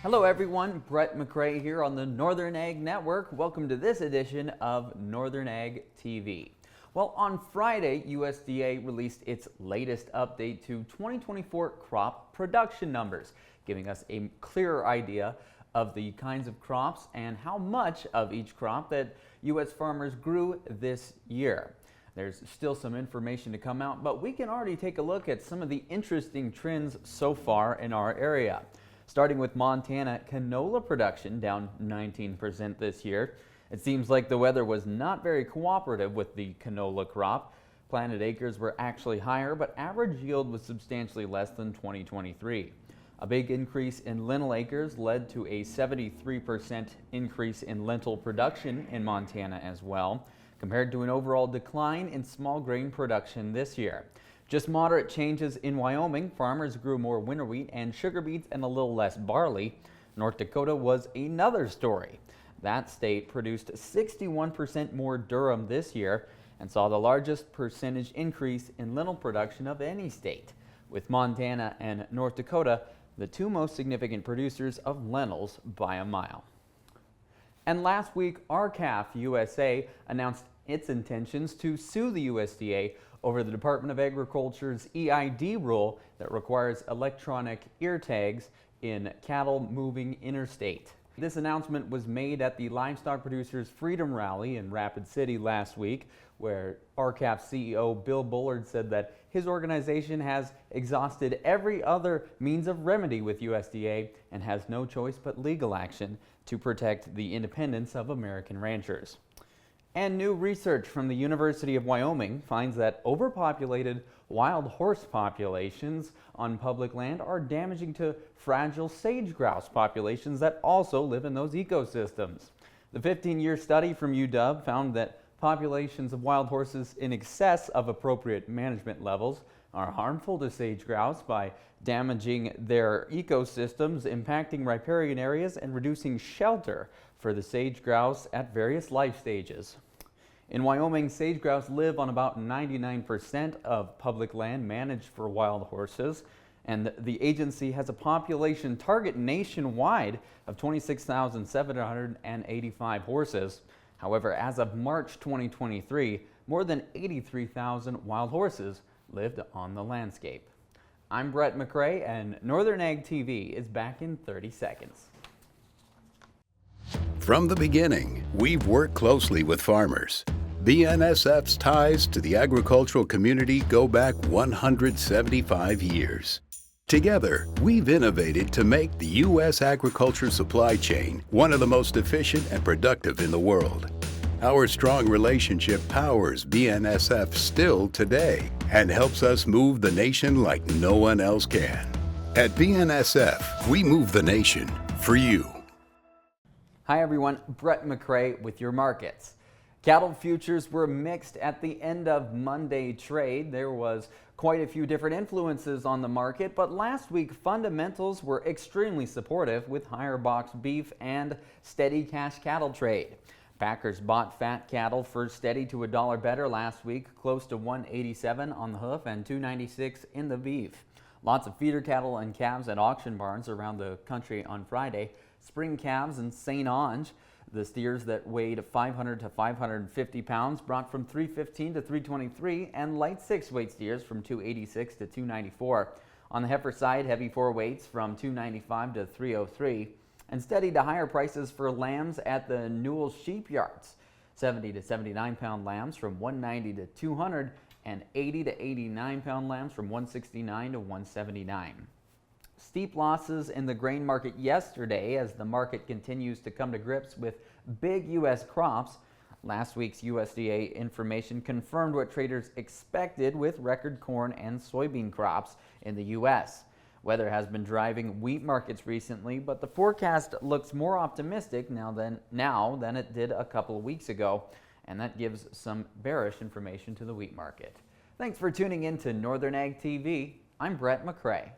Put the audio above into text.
Hello everyone, Brett McRae here on the Northern Ag Network. Welcome to this edition of Northern Ag TV. Well, on Friday, USDA released its latest update to 2024 crop production numbers, giving us a clearer idea of the kinds of crops and how much of each crop that U.S. farmers grew this year. There's still some information to come out, but we can already take a look at some of the interesting trends so far in our area. Starting with Montana, canola production down 19% this year. It seems like the weather was not very cooperative with the canola crop. Planted acres were actually higher, but average yield was substantially less than 2023. A big increase in lentil acres led to a 73% increase in lentil production in Montana as well, compared to an overall decline in small grain production this year. Just moderate changes in Wyoming. Farmers grew more winter wheat and sugar beets and a little less barley. North Dakota was another story. That state produced 61% more durum this year and saw the largest percentage increase in lentil production of any state, with Montana and North Dakota the two most significant producers of lentils by a mile. And last week, RCAF USA announced its intentions to sue the USDA over the Department of Agriculture's EID rule that requires electronic ear tags in cattle moving interstate. This announcement was made at the Livestock Producers Freedom Rally in Rapid City last week, where RCAF CEO Bill Bullard said that his organization has exhausted every other means of remedy with USDA and has no choice but legal action to protect the independence of American ranchers. And new research from the University of Wyoming finds that overpopulated wild horse populations on public land are damaging to fragile sage grouse populations that also live in those ecosystems. The 15-year study from UW found that populations of wild horses in excess of appropriate management levels are harmful to sage grouse by damaging their ecosystems, impacting riparian areas, and reducing shelter for the sage grouse at various life stages. In Wyoming, sage grouse live on about 99% of public land managed for wild horses, and the agency has a population target nationwide of 26,785 horses. However, as of March 2023, more than 83,000 wild horses lived on the landscape. I'm Brett McRae, and Northern Ag TV is back in 30 seconds. From the beginning, we've worked closely with farmers. BNSF's ties to the agricultural community go back 175 years. Together, we've innovated to make the U.S. agriculture supply chain one of the most efficient and productive in the world. Our strong relationship powers BNSF still today and helps us move the nation like no one else can. At BNSF, we move the nation for you. Hi everyone, Brett McRae with your markets. Cattle futures were mixed at the end of Monday trade. There was quite a few different influences on the market, but last week fundamentals were extremely supportive with higher box beef and steady cash cattle trade. Packers bought fat cattle for steady to $1 better last week, close to $187 on the hoof and $296 in the beef. Lots of feeder cattle and calves at auction barns around the country on Friday. Spring calves in St. Onge, the steers that weighed 500 to 550 pounds, brought from 315 to 323, and light 6-weight steers from 286 to 294. On the heifer side, heavy 4 weights from 295 to 303, and steady to higher prices for lambs at the Newell sheep yards. 70 to 79 pound lambs from 190 to 200, and 80 to 89 pound lambs from 169 to 179. Steep losses in the grain market yesterday as the market continues to come to grips with big U.S. crops. Last week's USDA information confirmed what traders expected with record corn and soybean crops in the U.S. Weather has been driving wheat markets recently, but the forecast looks more optimistic now than it did a couple of weeks ago, and that gives some bearish information to the wheat market. Thanks for tuning in to Northern Ag TV. I'm Brett McRae.